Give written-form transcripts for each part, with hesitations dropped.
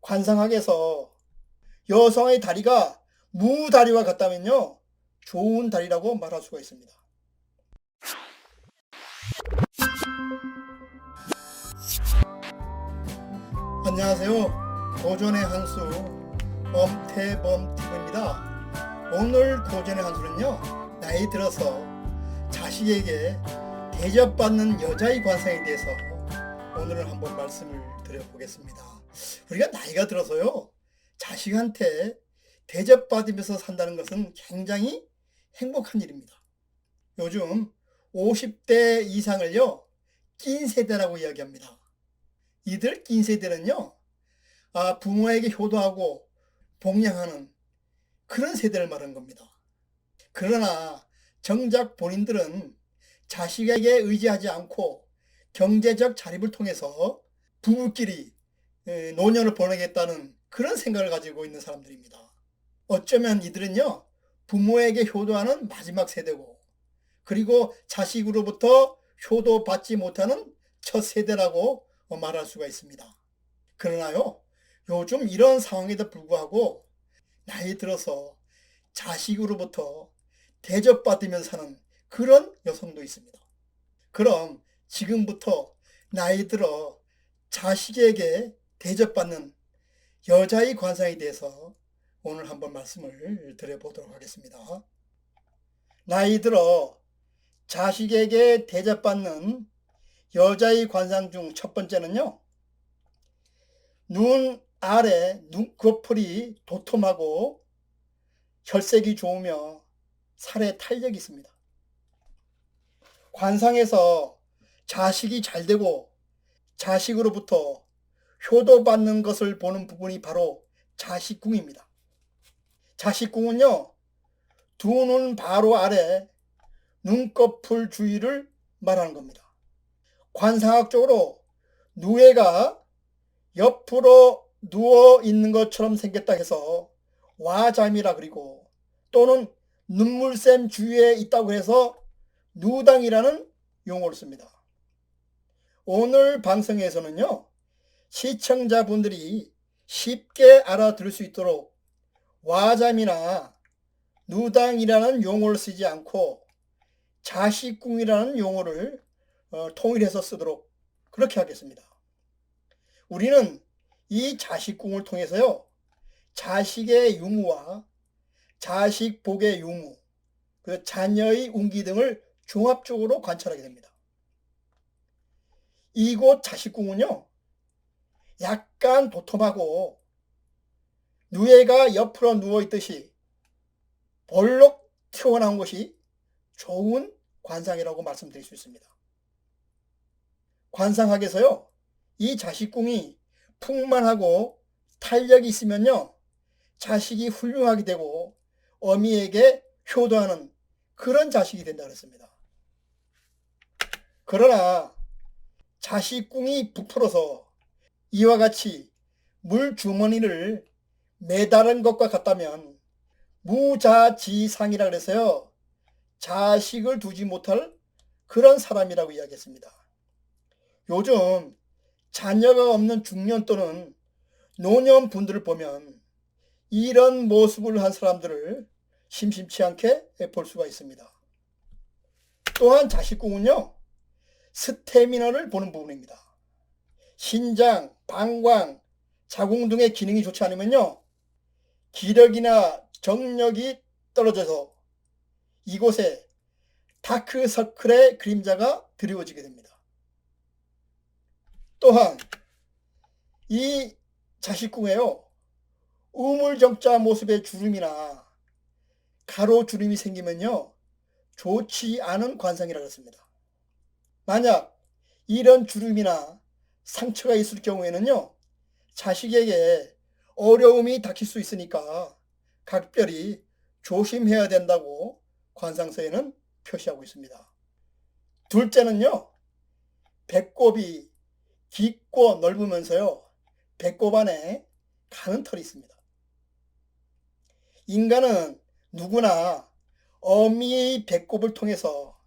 관상학에서 여성의 다리가 무다리와 같다면요, 좋은 다리라고 말할 수가 있습니다. 안녕하세요. 도전의 한수 엄태범TV입니다. 오늘 도전의 한수는요, 나이 들어서 자식에게 대접받는 여자의 관상에 대해서 오늘은 한번 말씀을 드려보겠습니다. 우리가 나이가 들어서요, 자식한테 대접받으면서 산다는 것은 굉장히 행복한 일입니다. 요즘 50대 이상을요, 낀 세대라고 이야기합니다. 이들 낀 세대는요, 부모에게 효도하고 봉양하는 그런 세대를 말하는 겁니다. 그러나 정작 본인들은 자식에게 의지하지 않고 경제적 자립을 통해서 부부끼리 노년을 보내겠다는 그런 생각을 가지고 있는 사람들입니다. 어쩌면 이들은요, 부모에게 효도하는 마지막 세대고, 그리고 자식으로부터 효도받지 못하는 첫 세대라고 말할 수가 있습니다. 그러나요, 요즘 이런 상황에도 불구하고 나이 들어서 자식으로부터 대접받으면서 사는 그런 여성도 있습니다. 그럼 지금부터 나이 들어 자식에게 대접받는 여자의 관상에 대해서 오늘 한번 말씀을 드려보도록 하겠습니다. 나이 들어 자식에게 대접받는 여자의 관상 중 첫 번째는요, 눈 아래 눈꺼풀이 도톰하고 혈색이 좋으며 살에 탄력이 있습니다. 관상에서 자식이 잘 되고 자식으로부터 효도받는 것을 보는 부분이 바로 자식궁입니다. 자식궁은요, 두 눈 바로 아래 눈꺼풀 주위를 말하는 겁니다. 관상학적으로 누에가 옆으로 누워 있는 것처럼 생겼다 해서 와잠이라 그리고, 또는 눈물샘 주위에 있다고 해서 누당이라는 용어를 씁니다. 오늘 방송에서는요, 시청자분들이 쉽게 알아들을 수 있도록 와잠이나 누당이라는 용어를 쓰지 않고 자식궁이라는 용어를 통일해서 쓰도록 그렇게 하겠습니다. 우리는 이 자식궁을 통해서요, 자식의 유무와 자식 복의 유무, 그 자녀의 운기 등을 종합적으로 관찰하게 됩니다. 이곳 자식궁은요, 약간 도톰하고 누에가 옆으로 누워있듯이 볼록 튀어나온 것이 좋은 관상이라고 말씀드릴 수 있습니다. 관상학에서요, 이 자식궁이 풍만하고 탄력이 있으면요, 자식이 훌륭하게 되고 어미에게 효도하는 그런 자식이 된다 그랬습니다. 그러나 자식궁이 부풀어서 이와 같이 물주머니를 매다른 것과 같다면 무자지상이라 그래서요, 자식을 두지 못할 그런 사람이라고 이야기했습니다. 요즘 자녀가 없는 중년 또는 노년 분들을 보면 이런 모습을 한 사람들을 심심치 않게 볼 수가 있습니다. 또한 자식궁은요, 스태미너를 보는 부분입니다. 신장, 방광, 자궁 등의 기능이 좋지 않으면요, 기력이나 정력이 떨어져서 이곳에 다크서클의 그림자가 드리워지게 됩니다. 또한 이 자식궁에요, 우물정자 모습의 주름이나 가로 주름이 생기면요, 좋지 않은 관상이라고 했습니다. 만약 이런 주름이나 상처가 있을 경우에는요, 자식에게 어려움이 닥칠 수 있으니까 각별히 조심해야 된다고 관상서에는 표시하고 있습니다. 둘째는요, 배꼽이 깊고 넓으면서요, 배꼽 안에 가는 털이 있습니다. 인간은 누구나 어미의 배꼽을 통해서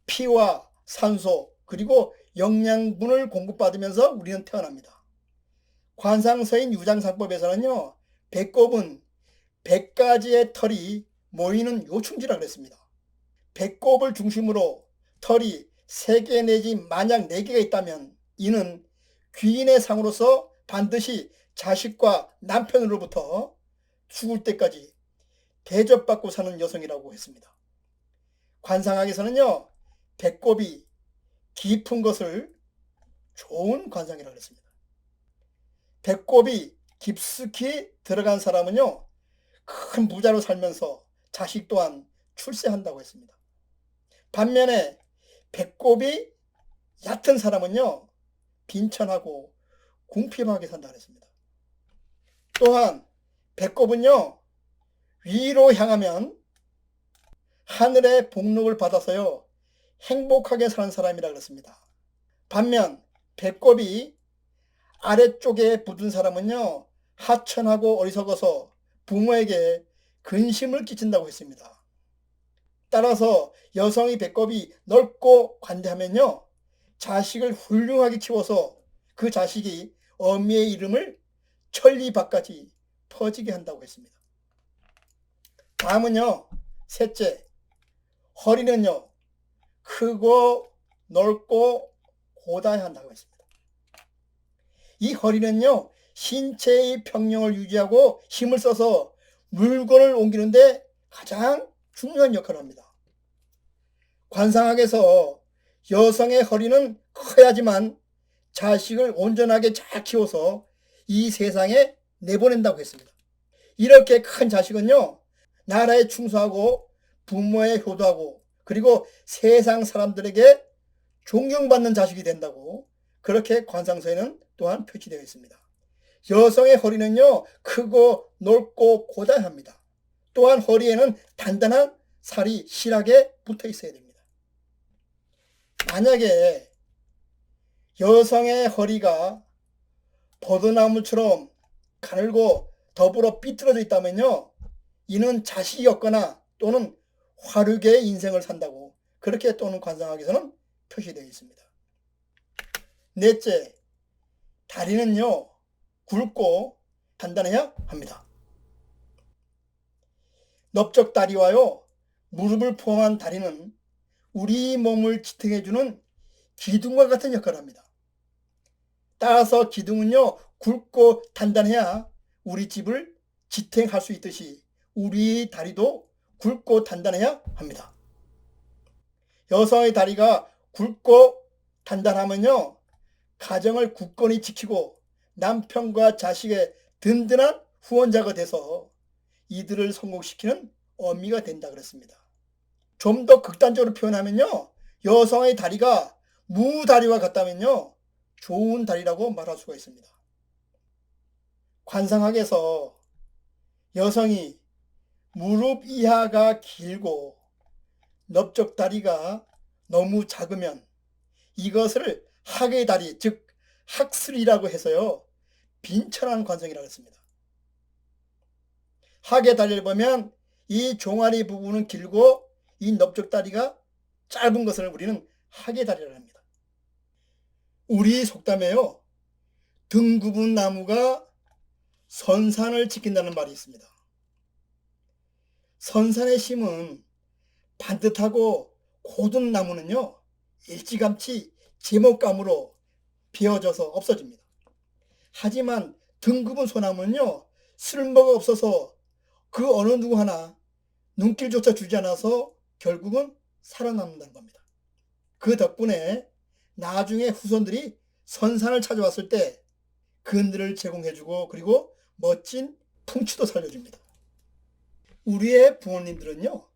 피와 산소 그리고 영양분을 공급받으면서 우리는 태어납니다. 관상서인 유장상법에서는요, 배꼽은 100가지의 털이 모이는 요충지라 그랬습니다. 배꼽을 중심으로 털이 3개 내지 만약 4개가 있다면 이는 귀인의 상으로서 반드시 자식과 남편으로부터 죽을 때까지 대접받고 사는 여성이라고 했습니다. 관상학에서는요, 배꼽이 깊은 것을 좋은 관상이라고 했습니다. 배꼽이 깊숙이 들어간 사람은요, 큰 부자로 살면서 자식 또한 출세한다고 했습니다. 반면에 배꼽이 얕은 사람은요, 빈천하고 궁핍하게 산다고 했습니다. 또한 배꼽은요, 위로 향하면 하늘의 복禄을 받아서요, 행복하게 사는 사람이라 그랬습니다. 반면 배꼽이 아래쪽에 붙은 사람은요, 하천하고 어리석어서 부모에게 근심을 끼친다고 했습니다. 따라서 여성의 배꼽이 넓고 관대하면요, 자식을 훌륭하게 키워서 그 자식이 어미의 이름을 천리 밖까지 퍼지게 한다고 했습니다. 다음은요, 셋째, 허리는요, 크고 넓고 고다해야 한다고 했습니다. 이 허리는요, 신체의 평형을 유지하고 힘을 써서 물건을 옮기는데 가장 중요한 역할을 합니다. 관상학에서 여성의 허리는 커야지만 자식을 온전하게 잘 키워서 이 세상에 내보낸다고 했습니다. 이렇게 큰 자식은요, 나라에 충성하고 부모에 효도하고 그리고 세상 사람들에게 존경받는 자식이 된다고 그렇게 관상서에는 또한 표시되어 있습니다. 여성의 허리는요, 크고 넓고 고다합니다. 또한 허리에는 단단한 살이 실하게 붙어 있어야 됩니다. 만약에 여성의 허리가 버드나무처럼 가늘고 더불어 삐뚤어져 있다면요, 이는 자식이 없거나 또는 화류계의 인생을 산다고 그렇게 또는 관상학에서는 표시되어 있습니다. 넷째, 다리는요, 굵고 단단해야 합니다. 넓적 다리와요, 무릎을 포함한 다리는 우리 몸을 지탱해주는 기둥과 같은 역할을 합니다. 따라서 기둥은요, 굵고 단단해야 우리 집을 지탱할 수 있듯이 우리 다리도 굵고 단단해야 합니다. 여성의 다리가 굵고 단단하면요, 가정을 굳건히 지키고 남편과 자식의 든든한 후원자가 돼서 이들을 성공시키는 어미가 된다 그랬습니다. 좀 더 극단적으로 표현하면요, 여성의 다리가 무다리와 같다면요, 좋은 다리라고 말할 수가 있습니다. 관상학에서 여성이 무릎 이하가 길고 넓적 다리가 너무 작으면 이것을 학의 다리, 즉 학슬이라고 해서요, 빈천한 관성이라고 했습니다. 학의 다리를 보면 이 종아리 부분은 길고 이 넓적 다리가 짧은 것을 우리는 학의 다리라고 합니다. 우리 속담에요, 등 굽은 나무가 선산을 지킨다는 말이 있습니다. 선산에 심은 반듯하고 고든 나무는요, 일찌감치 제목감으로 베어져서 없어집니다. 하지만 등 굽은 소나무는요, 쓸모가 없어서 그 어느 누구 하나 눈길조차 주지 않아서 결국은 살아남는다는 겁니다. 그 덕분에 나중에 후손들이 선산을 찾아왔을 때 그늘을 제공해주고 그리고 멋진 풍치도 살려줍니다. 우리의 부모님들은요,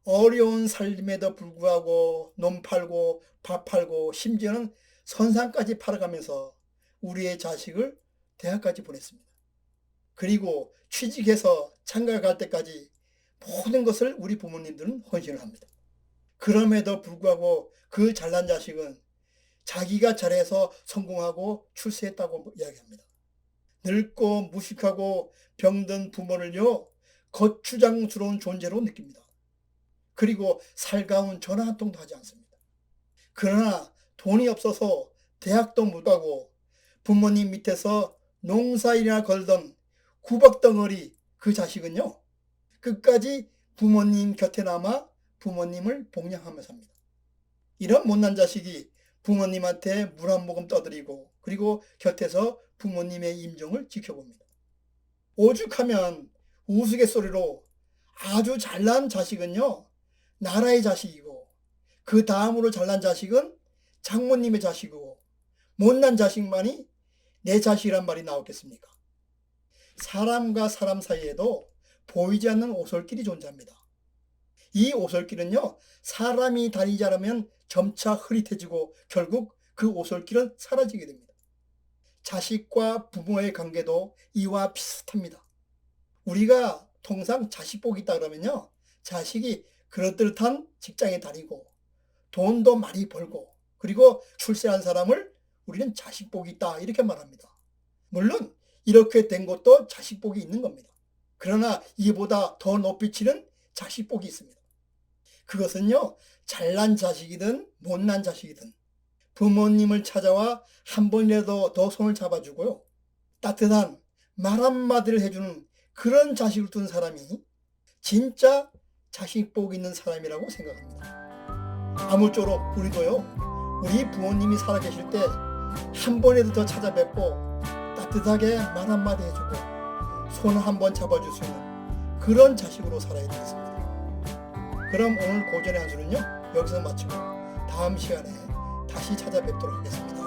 어려운 삶에도 불구하고 논 팔고 밥 팔고 심지어는 선산까지 팔아가면서 우리의 자식을 대학까지 보냈습니다. 그리고 취직해서 장가 갈 때까지 모든 것을 우리 부모님들은 헌신을 합니다. 그럼에도 불구하고 그 잘난 자식은 자기가 잘해서 성공하고 출세했다고 이야기합니다. 늙고 무식하고 병든 부모를요, 거추장스러운 존재로 느낍니다. 그리고 살가운 전화 한 통도 하지 않습니다. 그러나 돈이 없어서 대학도 못 가고 부모님 밑에서 농사일이나 걸던 구박덩어리 그 자식은요, 끝까지 부모님 곁에 남아 부모님을 복양하며 삽니다. 이런 못난 자식이 부모님한테 물 한 모금 떠드리고 그리고 곁에서 부모님의 임종을 지켜봅니다. 오죽하면 우스갯소리로 아주 잘난 자식은요, 나라의 자식이고 그 다음으로 잘난 자식은 장모님의 자식이고 못난 자식만이 내 자식이란 말이 나오겠습니까? 사람과 사람 사이에도 보이지 않는 오솔길이 존재합니다. 이 오솔길은요, 사람이 다니지 않으면 점차 흐릿해지고 결국 그 오솔길은 사라지게 됩니다. 자식과 부모의 관계도 이와 비슷합니다. 우리가 통상 자식 복이 있다 그러면요, 자식이 그럴듯한 직장에 다니고 돈도 많이 벌고 그리고 출세한 사람을 우리는 자식 복이 있다 이렇게 말합니다. 물론 이렇게 된 것도 자식 복이 있는 겁니다. 그러나 이보다 더 높이 치는 자식 복이 있습니다. 그것은요, 잘난 자식이든 못난 자식이든 부모님을 찾아와 한 번이라도 더 손을 잡아주고요, 따뜻한 말 한마디를 해주는 그런 자식을 둔 사람이 진짜 자식 복 있는 사람이라고 생각합니다. 아무쪼록 우리도요, 우리 부모님이 살아계실 때 한 번이라도 더 찾아뵙고 따뜻하게 말 한마디 해주고 손 한번 잡아줄 수 있는 그런 자식으로 살아야 되겠습니다. 그럼 오늘 고전의 한 수는요, 여기서 마치고 다음 시간에 다시 찾아뵙도록 하겠습니다.